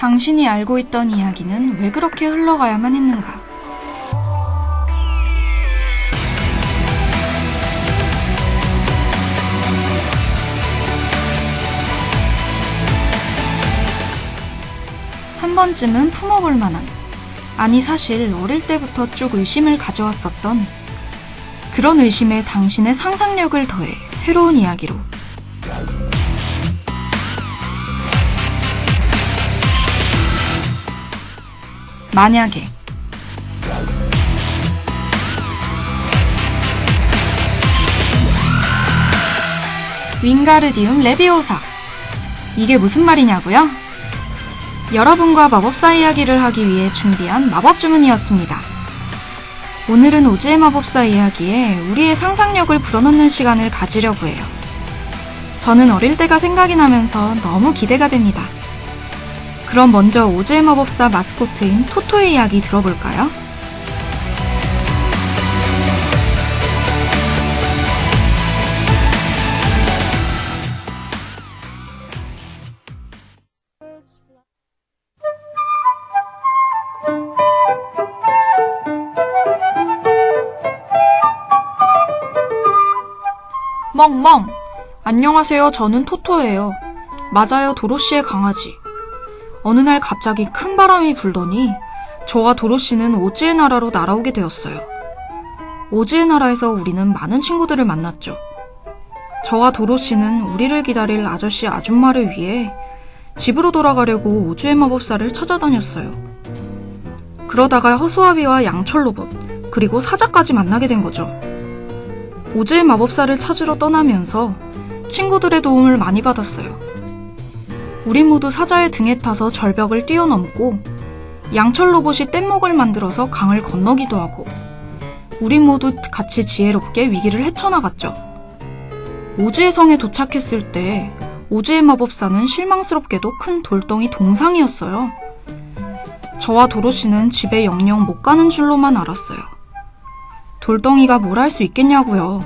당신이 알고 있던 이야기는 왜 그렇게 흘러가야만 했는가? 한 번쯤은 품어볼 만한, 아니 사실 어릴 때부터 쭉 의심을 가져왔었던 그런 의심에 당신의 상상력을 더해 새로운 이야기로 만약에 윙가르디움 레비오사. 이게 무슨 말이냐고요? 여러분과 마법사 이야기를 하기 위해 준비한 마법 주문이었습니다. 오늘은 오즈의 마법사 이야기에 우리의 상상력을 불어넣는 시간을 가지려고 해요. 저는 어릴 때가 생각이 나면서 너무 기대가 됩니다. 그럼 먼저 오즈의 마법사 마스코트인 토토의 이야기 들어볼까요? 멍멍! 안녕하세요. 저는 토토예요. 맞아요. 도로시의 강아지. 어느 날 갑자기 큰 바람이 불더니 저와 도로시는 오즈의 나라로 날아오게 되었어요. 오즈의 나라에서 우리는 많은 친구들을 만났죠. 저와 도로시는 우리를 기다릴 아저씨 아줌마를 위해 집으로 돌아가려고 오즈의 마법사를 찾아다녔어요. 그러다가 허수아비와 양철 로봇, 그리고 사자까지 만나게 된 거죠. 오즈의 마법사를 찾으러 떠나면서 친구들의 도움을 많이 받았어요. 우리 모두 사자의 등에 타서 절벽을 뛰어넘고 양철 로봇이 뗏목을 만들어서 강을 건너기도 하고 우리 모두 같이 지혜롭게 위기를 헤쳐나갔죠. 오즈의 성에 도착했을 때 오즈의 마법사는 실망스럽게도 큰 돌덩이 동상이었어요. 저와 도로시는 집에 영영 못 가는 줄로만 알았어요. 돌덩이가 뭘 할 수 있겠냐고요.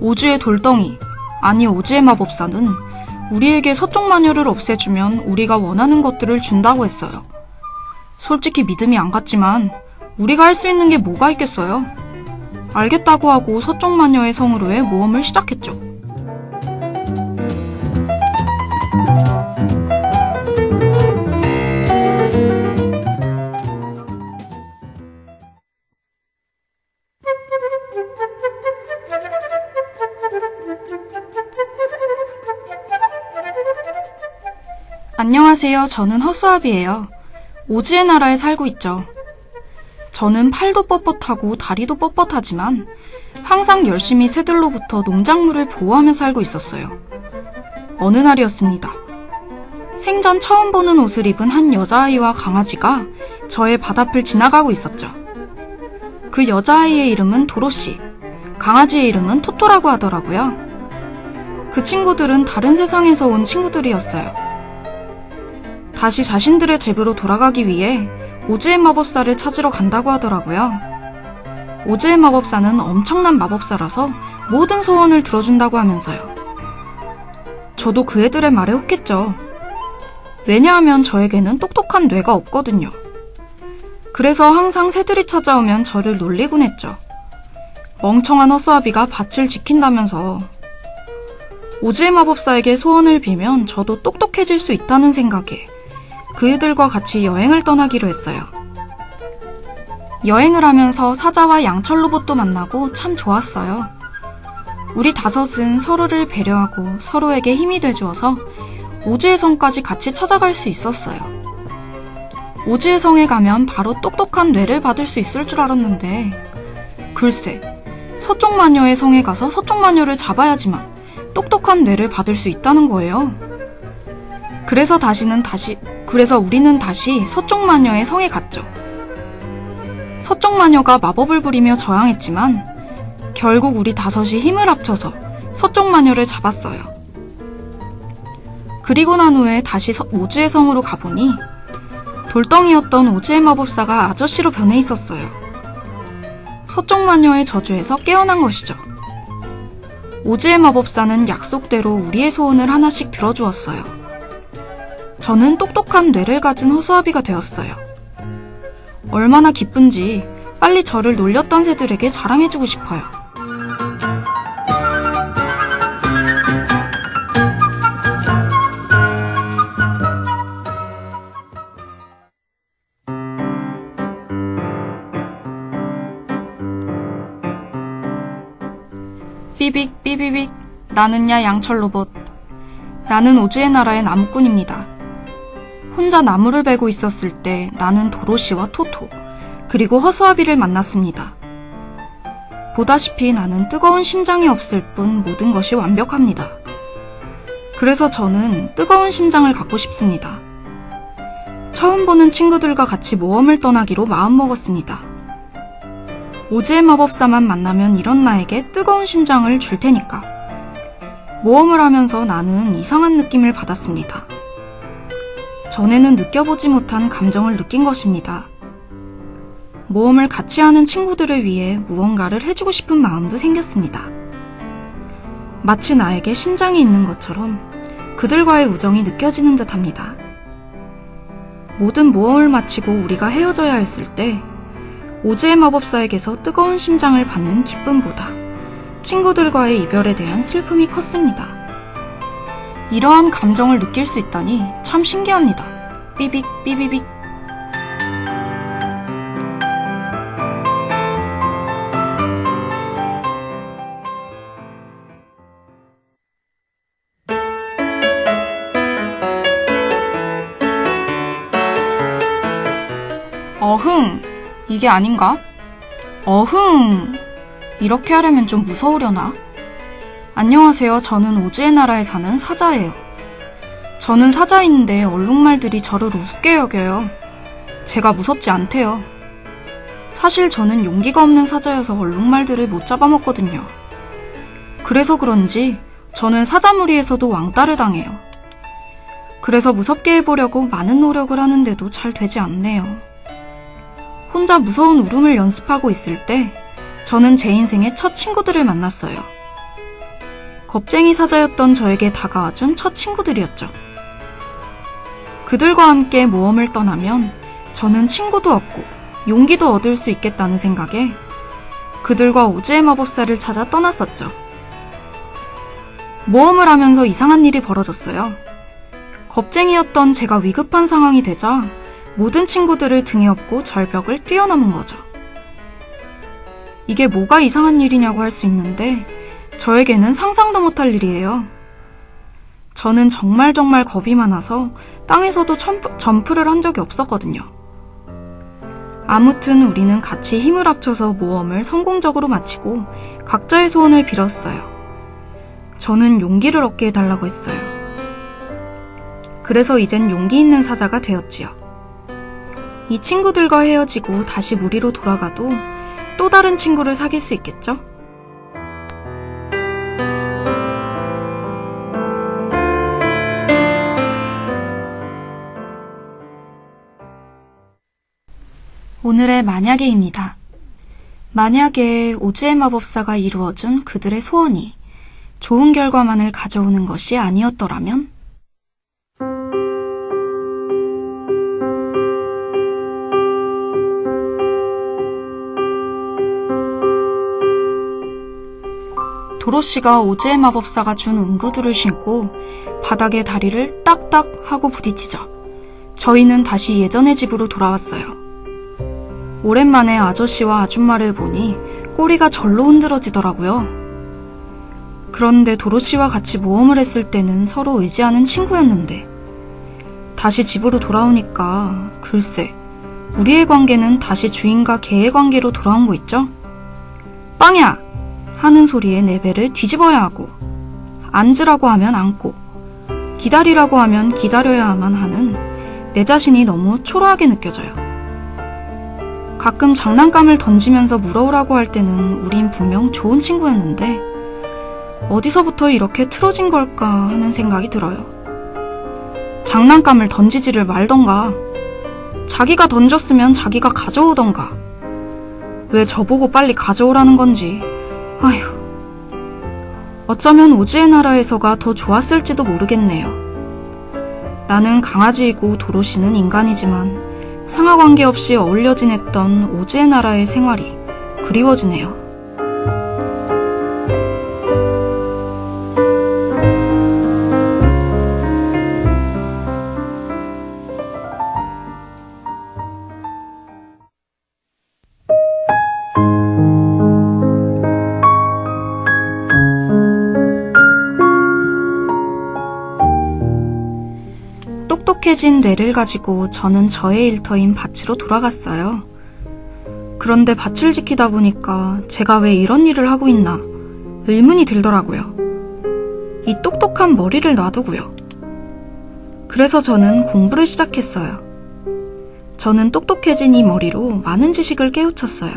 오즈의 돌덩이, 아니 오즈의 마법사는 우리에게 서쪽 마녀를 없애주면 우리가 원하는 것들을 준다고 했어요. 솔직히 믿음이 안 갔지만 우리가 할 수 있는 게 뭐가 있겠어요? 알겠다고 하고 서쪽 마녀의 성으로의 모험을 시작했죠. 안녕하세요. 저는 허수아비예요. 오즈의 나라에 살고 있죠. 저는 팔도 뻣뻣하고 다리도 뻣뻣하지만 항상 열심히 새들로부터 농작물을 보호하며 살고 있었어요. 어느 날이었습니다. 생전 처음 보는 옷을 입은 한 여자아이와 강아지가 저의 밭 앞을 지나가고 있었죠. 그 여자아이의 이름은 도로시, 강아지의 이름은 토토라고 하더라고요. 그 친구들은 다른 세상에서 온 친구들이었어요. 다시 자신들의 집으로 돌아가기 위해 오즈의 마법사를 찾으러 간다고 하더라고요. 오즈의 마법사는 엄청난 마법사라서 모든 소원을 들어준다고 하면서요. 저도 그 애들의 말에 혹했죠. 왜냐하면 저에게는 똑똑한 뇌가 없거든요. 그래서 항상 새들이 찾아오면 저를 놀리곤 했죠. 멍청한 허수아비가 밭을 지킨다면서. 오즈의 마법사에게 소원을 빌면 저도 똑똑해질 수 있다는 생각에 그들과 같이 여행을 떠나기로 했어요. 여행을 하면서 사자와 양철 로봇도 만나고 참 좋았어요. 우리 다섯은 서로를 배려하고 서로에게 힘이 돼주어서 오즈의 성까지 같이 찾아갈 수 있었어요. 오즈의 성에 가면 바로 똑똑한 뇌를 받을 수 있을 줄 알았는데 글쎄, 서쪽 마녀의 성에 가서 서쪽 마녀를 잡아야지만 똑똑한 뇌를 받을 수 있다는 거예요. 그래서 우리는 다시 서쪽 마녀의 성에 갔죠. 서쪽 마녀가 마법을 부리며 저항했지만 결국 우리 다섯이 힘을 합쳐서 서쪽 마녀를 잡았어요. 그리고 난 후에 다시 오즈의 성으로 가보니 돌덩이였던 오즈의 마법사가 아저씨로 변해 있었어요. 서쪽 마녀의 저주에서 깨어난 것이죠. 오즈의 마법사는 약속대로 우리의 소원을 하나씩 들어주었어요. 저는 똑똑한 뇌를 가진 허수아비가 되었어요. 얼마나 기쁜지 빨리 저를 놀렸던 새들에게 자랑해주고 싶어요. 삐빅 삐비빅 나는야 양철 로봇. 나는 오즈의 나라의 나무꾼입니다. 혼자 나무를 베고 있었을 때 나는 도로시와 토토 그리고 허수아비를 만났습니다. 보다시피 나는 뜨거운 심장이 없을 뿐 모든 것이 완벽합니다. 그래서 저는 뜨거운 심장을 갖고 싶습니다. 처음 보는 친구들과 같이 모험을 떠나기로 마음먹었습니다. 오즈의 마법사만 만나면 이런 나에게 뜨거운 심장을 줄 테니까. 모험을 하면서 나는 이상한 느낌을 받았습니다. 전에는 느껴보지 못한 감정을 느낀 것입니다. 모험을 같이 하는 친구들을 위해 무언가를 해주고 싶은 마음도 생겼습니다. 마치 나에게 심장이 있는 것처럼 그들과의 우정이 느껴지는 듯합니다. 모든 모험을 마치고 우리가 헤어져야 했을 때 오즈의 마법사에게서 뜨거운 심장을 받는 기쁨보다 친구들과의 이별에 대한 슬픔이 컸습니다. 이러한 감정을 느낄 수 있다니 참 신기합니다. 삐빅 삐비빅. 어흥, 이게 아닌가? 어흥, 이렇게 하려면 좀 무서우려나? 안녕하세요. 저는 오즈의 나라에 사는 사자예요. 저는 사자인데 얼룩말들이 저를 우습게 여겨요. 제가 무섭지 않대요. 사실 저는 용기가 없는 사자여서 얼룩말들을 못 잡아먹거든요. 그래서 그런지 저는 사자무리에서도 왕따를 당해요. 그래서 무섭게 해보려고 많은 노력을 하는데도 잘 되지 않네요. 혼자 무서운 울음을 연습하고 있을 때 저는 제 인생의 첫 친구들을 만났어요. 겁쟁이 사자였던 저에게 다가와준 첫 친구들이었죠. 그들과 함께 모험을 떠나면 저는 친구도 얻고 용기도 얻을 수 있겠다는 생각에 그들과 오즈의 마법사를 찾아 떠났었죠. 모험을 하면서 이상한 일이 벌어졌어요. 겁쟁이였던 제가 위급한 상황이 되자 모든 친구들을 등에 업고 절벽을 뛰어넘은 거죠. 이게 뭐가 이상한 일이냐고 할 수 있는데 저에게는 상상도 못할 일이에요. 저는 정말 겁이 많아서 땅에서도 점프를 한 적이 없었거든요. 아무튼 우리는 같이 힘을 합쳐서 모험을 성공적으로 마치고 각자의 소원을 빌었어요. 저는 용기를 얻게 해달라고 했어요. 그래서 이젠 용기 있는 사자가 되었지요. 이 친구들과 헤어지고 다시 무리로 돌아가도 또 다른 친구를 사귈 수 있겠죠? 오늘의 만약에입니다. 만약에 오즈의 마법사가 이루어준 그들의 소원이 좋은 결과만을 가져오는 것이 아니었더라면? 도로시가 오즈의 마법사가 준 응구두를 신고 바닥에 다리를 딱딱 하고 부딪히자 저희는 다시 예전의 집으로 돌아왔어요. 오랜만에 아저씨와 아줌마를 보니 꼬리가 절로 흔들어지더라고요. 그런데 도로시와 같이 모험을 했을 때는 서로 의지하는 친구였는데 다시 집으로 돌아오니까 글쎄 우리의 관계는 다시 주인과 개의 관계로 돌아온 거 있죠? 빵야! 하는 소리에 내 배를 뒤집어야 하고 앉으라고 하면 앉고 기다리라고 하면 기다려야만 하는 내 자신이 너무 초라하게 느껴져요. 가끔 장난감을 던지면서 물어오라고 할 때는 우린 분명 좋은 친구였는데 어디서부터 이렇게 틀어진 걸까 하는 생각이 들어요. 장난감을 던지지를 말던가 자기가 던졌으면 자기가 가져오던가 왜 저보고 빨리 가져오라는 건지 아휴 어쩌면 오즈의 나라에서가 더 좋았을지도 모르겠네요. 나는 강아지이고 도로시는 인간이지만 상하 관계없이 어울려 지냈던 오즈의 나라의 생활이 그리워지네요. 똑똑해진 뇌를 가지고 저는 저의 일터인 밭으로 돌아갔어요. 그런데 밭을 지키다 보니까 제가 왜 이런 일을 하고 있나 의문이 들더라고요. 이 똑똑한 머리를 놔두고요. 그래서 저는 공부를 시작했어요. 저는 똑똑해진 이 머리로 많은 지식을 깨우쳤어요.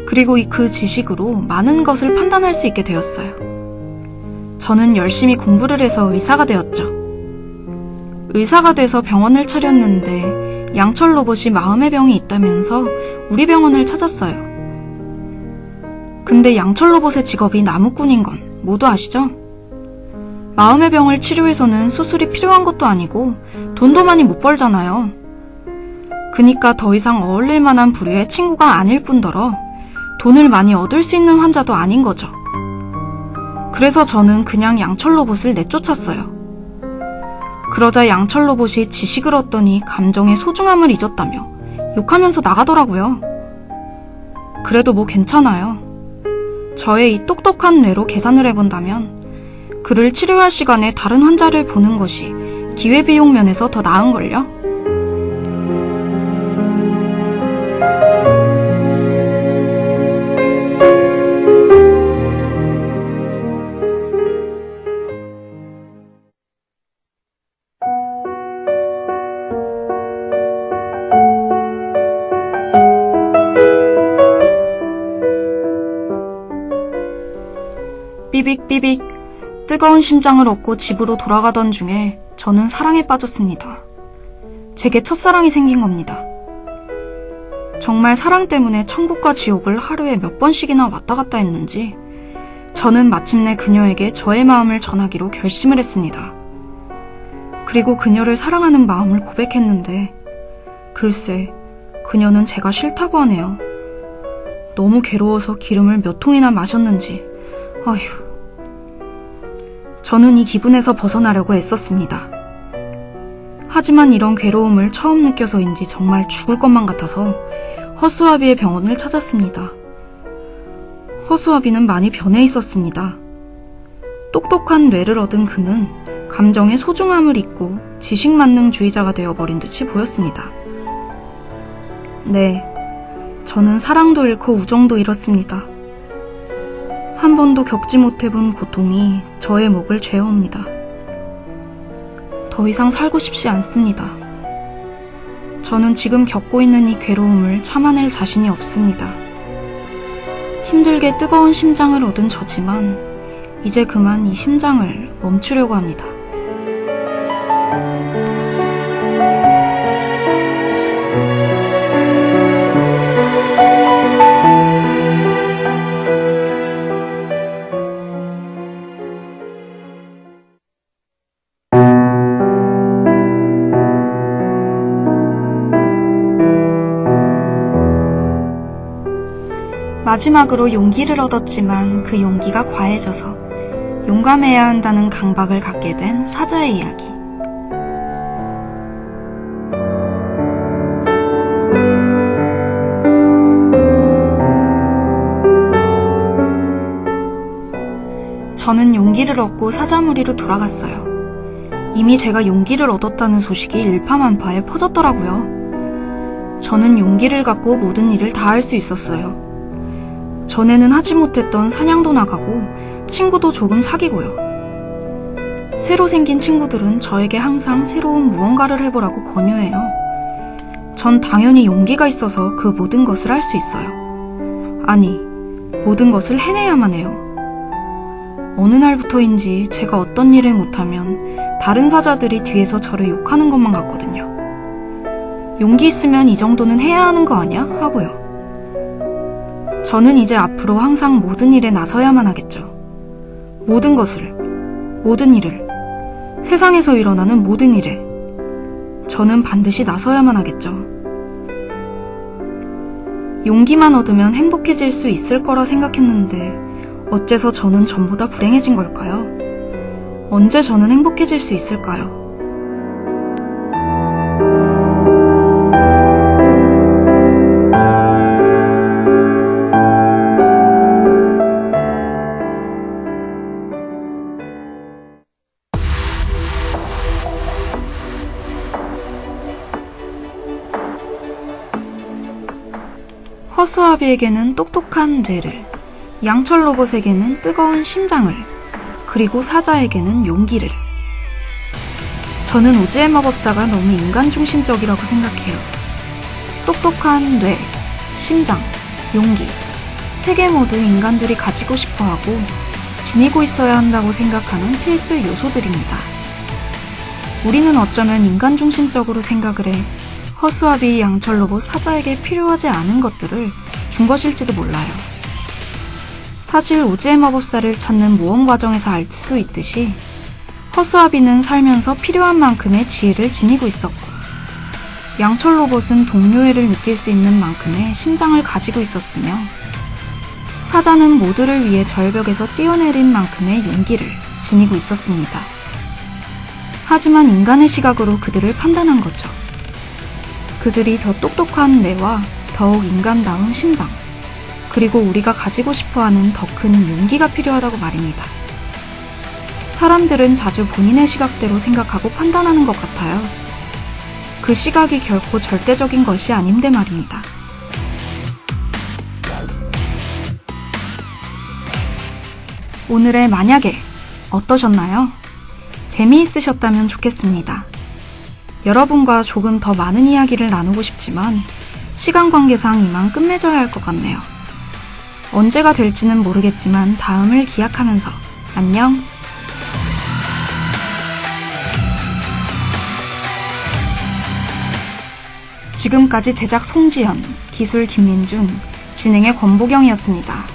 그리고 그 지식으로 많은 것을 판단할 수 있게 되었어요. 저는 열심히 공부를 해서 의사가 되었죠. 의사가 돼서 병원을 차렸는데 양철 로봇이 마음의 병이 있다면서 우리 병원을 찾았어요. 근데 양철 로봇의 직업이 나무꾼인 건 모두 아시죠? 마음의 병을 치료해서는 수술이 필요한 것도 아니고 돈도 많이 못 벌잖아요. 그니까 더 이상 어울릴 만한 부류의 친구가 아닐 뿐더러 돈을 많이 얻을 수 있는 환자도 아닌 거죠. 그래서 저는 그냥 양철 로봇을 내쫓았어요. 그러자 양철 로봇이 지식을 얻더니 감정의 소중함을 잊었다며 욕하면서 나가더라고요. 그래도 뭐 괜찮아요. 저의 이 똑똑한 뇌로 계산을 해본다면 그를 치료할 시간에 다른 환자를 보는 것이 기회비용 면에서 더 나은걸요? 삐빅삐빅 뜨거운 심장을 얻고 집으로 돌아가던 중에 저는 사랑에 빠졌습니다. 제게 첫사랑이 생긴 겁니다. 정말 사랑 때문에 천국과 지옥을 하루에 몇 번씩이나 왔다 갔다 했는지 저는 마침내 그녀에게 저의 마음을 전하기로 결심을 했습니다. 그리고 그녀를 사랑하는 마음을 고백했는데 글쎄 그녀는 제가 싫다고 하네요. 너무 괴로워서 기름을 몇 통이나 마셨는지 아휴. 저는 이 기분에서 벗어나려고 애썼습니다. 하지만 이런 괴로움을 처음 느껴서인지 정말 죽을 것만 같아서 허수아비의 병원을 찾았습니다. 허수아비는 많이 변해 있었습니다. 똑똑한 뇌를 얻은 그는 감정의 소중함을 잊고 지식만능주의자가 되어버린 듯이 보였습니다. 네, 저는 사랑도 잃고 우정도 잃었습니다. 한 번도 겪지 못해본 고통이 저의 목을 죄어옵니다. 더 이상 살고 싶지 않습니다. 저는 지금 겪고 있는 이 괴로움을 참아낼 자신이 없습니다. 힘들게 뜨거운 심장을 얻은 저지만 이제 그만 이 심장을 멈추려고 합니다. 마지막으로 용기를 얻었지만 그 용기가 과해져서 용감해야 한다는 강박을 갖게 된 사자의 이야기. 저는 용기를 얻고 사자무리로 돌아갔어요. 이미 제가 용기를 얻었다는 소식이 일파만파에 퍼졌더라고요. 저는 용기를 갖고 모든 일을 다 할 수 있었어요. 전에는 하지 못했던 사냥도 나가고 친구도 조금 사귀고요. 새로 생긴 친구들은 저에게 항상 새로운 무언가를 해보라고 권유해요. 전 당연히 용기가 있어서 그 모든 것을 할 수 있어요. 아니, 모든 것을 해내야만 해요. 어느 날부터인지 제가 어떤 일을 못하면 다른 사자들이 뒤에서 저를 욕하는 것만 같거든요. 용기 있으면 이 정도는 해야 하는 거 아냐? 하고요. 저는 이제 앞으로 항상 모든 일에 나서야만 하겠죠. 모든 것을, 모든 일을 세상에서 일어나는 모든 일에 저는 반드시 나서야만 하겠죠. 용기만 얻으면 행복해질 수 있을 거라 생각했는데 어째서 저는 전보다 불행해진 걸까요? 언제 저는 행복해질 수 있을까요? 허수아비에게는 똑똑한 뇌를, 양철 로봇에게는 뜨거운 심장을, 그리고 사자에게는 용기를. 저는 우주의 마법사가 너무 인간 중심적이라고 생각해요. 똑똑한 뇌, 심장, 용기, 세 개 모두 인간들이 가지고 싶어하고 지니고 있어야 한다고 생각하는 필수 요소들입니다. 우리는 어쩌면 인간 중심적으로 생각을 해 허수아비, 양철 로봇, 사자에게 필요하지 않은 것들을 준 것일지도 몰라요. 사실 우주의 마법사를 찾는 모험 과정에서 알 수 있듯이 허수아비는 살면서 필요한 만큼의 지혜를 지니고 있었고, 양철 로봇은 동료애를 느낄 수 있는 만큼의 심장을 가지고 있었으며, 사자는 모두를 위해 절벽에서 뛰어내린 만큼의 용기를 지니고 있었습니다. 하지만 인간의 시각으로 그들을 판단한 거죠. 그들이 더 똑똑한 뇌와 더욱 인간다운 심장, 그리고 우리가 가지고 싶어하는 더 큰 용기가 필요하다고 말입니다. 사람들은 자주 본인의 시각대로 생각하고 판단하는 것 같아요. 그 시각이 결코 절대적인 것이 아닌데 말입니다. 오늘의 만약에 어떠셨나요? 재미있으셨다면 좋겠습니다. 여러분과 조금 더 많은 이야기를 나누고 싶지만 시간 관계상 이만 끝맺어야 할 것 같네요. 언제가 될지는 모르겠지만 다음을 기약하면서 안녕. 지금까지 제작 송지연, 기술 김민준, 진행의 권보경이었습니다.